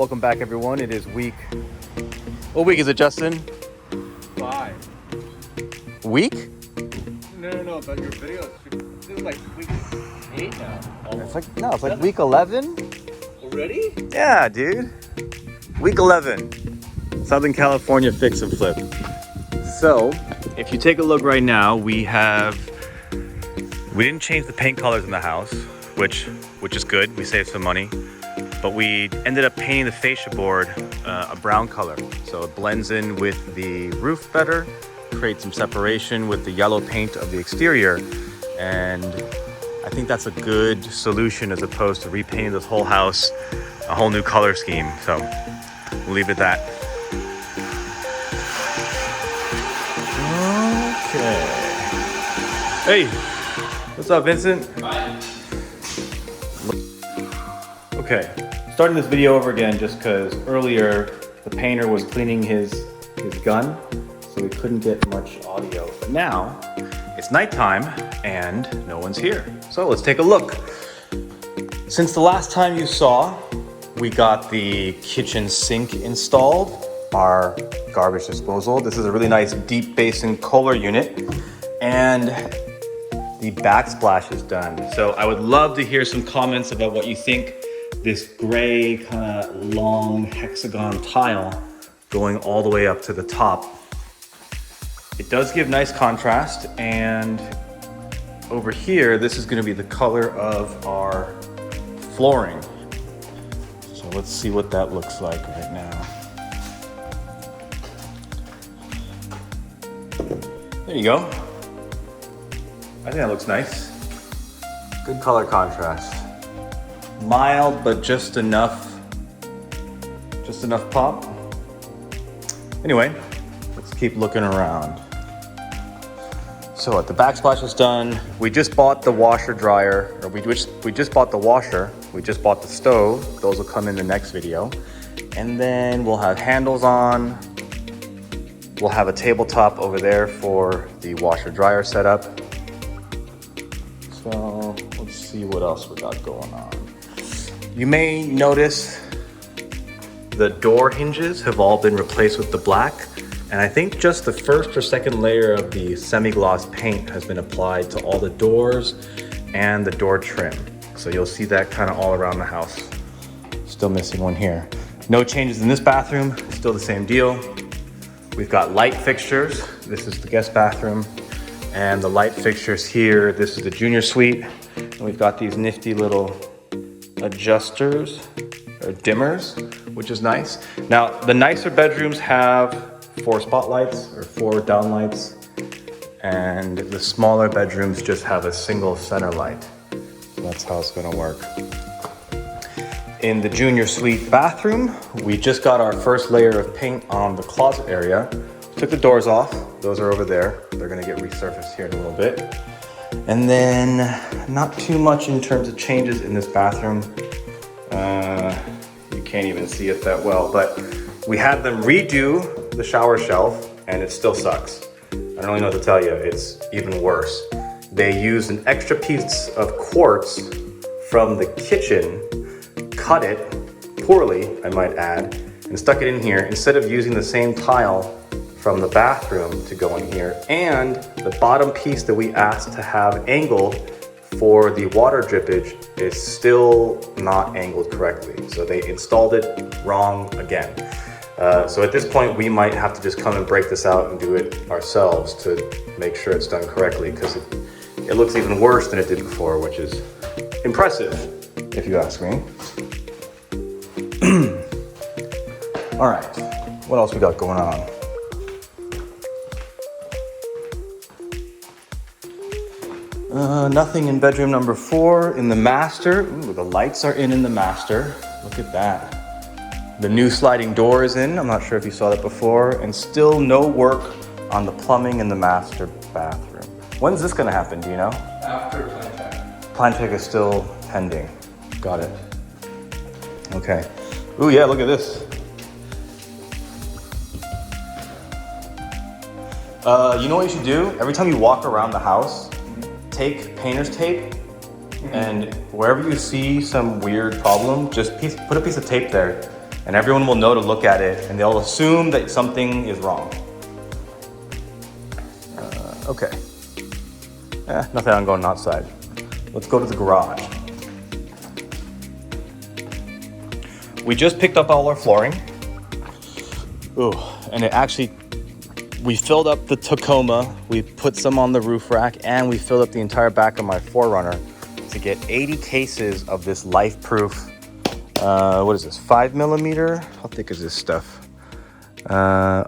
Welcome back, everyone. It is week. What week is it, Justin? 5. Week? No, but your video, this is like week 8 now. Almost. It's like week 11. Already? Yeah, dude. Week 11. Southern California fix and flip. So, if you take a look right now, we didn't change the paint colors in the house, which is good. We saved some money. But we ended up painting the fascia board a brown color. So it blends in with the roof better, creates some separation with the yellow paint of the exterior. And I think that's a good solution as opposed to repainting this whole house, a whole new color scheme. So we'll leave it at that. Okay. Hey, what's up, Vincent? Hi. Okay, starting this video over again just because earlier the painter was cleaning his gun, so we couldn't get much audio. But now it's nighttime and no one's here. So let's take a look. Since the last time you saw, we got the kitchen sink installed, our garbage disposal. This is a really nice deep basin Kohler unit, and the backsplash is done. So I would love to hear some comments about what you think. This gray kind of long hexagon tile going all the way up to the top. It does give nice contrast, and over here, this is gonna be the color of our flooring. So let's see what that looks like right now. There you go. I think that looks nice. Good color contrast. Mild, but just enough pop. Anyway, let's keep looking around. So the backsplash is done. We just bought the washer dryer, or we just bought the washer. We just bought the stove. Those will come in the next video. And then we'll have handles on. We'll have a tabletop over there for the washer dryer setup. So let's see what else we got going on. You may notice the door hinges have all been replaced with the black, and I think just the first or second layer of the semi-gloss paint has been applied to all the doors and the door trim. So you'll see that kind of all around the house. Still missing one here. No changes in this bathroom, still the same deal. We've got light fixtures. This is the guest bathroom, and the light fixtures here, this is the junior suite. And we've got these nifty little adjusters or dimmers, which is nice. Now, the nicer bedrooms have 4 spotlights or 4 downlights, and the smaller bedrooms just have a single center light. So that's how it's gonna work. In the junior suite bathroom, we just got our first layer of paint on the closet area. Took the doors off, those are over there. They're gonna get resurfaced here in a little bit. And then not too much in terms of changes in this bathroom. You can't even see it that well, but we had them redo the shower shelf and it still sucks. I don't really know what to tell you, it's even worse. They used an extra piece of quartz from the kitchen, cut it poorly, I might add, and stuck it in here instead of using the same tile from the bathroom to go in here. And the bottom piece that we asked to have angled for the water drippage is still not angled correctly. So they installed it wrong again. So at this point, we might have to just come and break this out and do it ourselves to make sure it's done correctly, because it looks even worse than it did before, which is impressive, if you ask me. All right, what else we got going on? Nothing in bedroom number 4. In the master, ooh, the lights are in the master. Look at that. The new sliding door is in. I'm not sure if you saw that before. And still no work on the plumbing in the master bathroom. When's this gonna happen, do you know? After plan check. Plan check is still pending. Got it. Okay. Ooh, yeah, look at this. You know what you should do? Every time you walk around the house, take painter's tape, and wherever you see some weird problem, just put a piece of tape there And everyone will know to look at it and they'll assume that something is wrong. Okay. Nothing on going outside. Let's go to the garage. We just picked up all our flooring. Ooh, and it actually, we filled up the Tacoma, we put some on the roof rack, and we filled up the entire back of my 4Runner to get 80 cases of this life-proof, what is this, 5mm? How thick is this stuff? I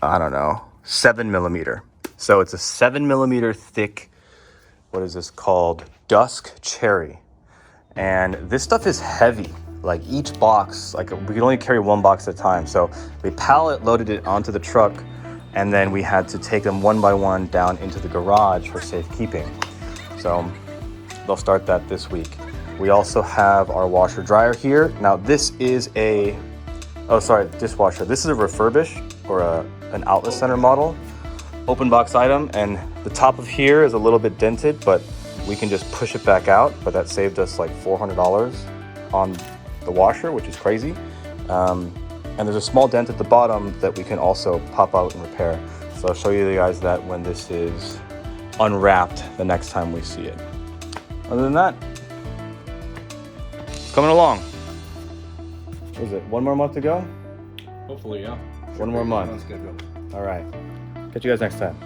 don't know, 7mm. So it's a 7mm thick, what is this called? Dusk cherry. And this stuff is heavy. Like each box, like we could only carry one box at a time. So we pallet loaded it onto the truck and then we had to take them one by one down into the garage for safekeeping. So they'll start that this week. We also have our washer dryer here. Now this is a, dishwasher. This is a refurbish or an outlet center model, open box item. And the top of here is a little bit dented, but we can just push it back out. But that saved us like $400 on the washer, which is crazy. And there's a small dent at the bottom that we can also pop out and repair. So I'll show you guys that when this is unwrapped the next time we see it. Other than that, it's coming along. What is it, 1 more month to go? Hopefully, yeah. One more month. All right. Catch you guys next time.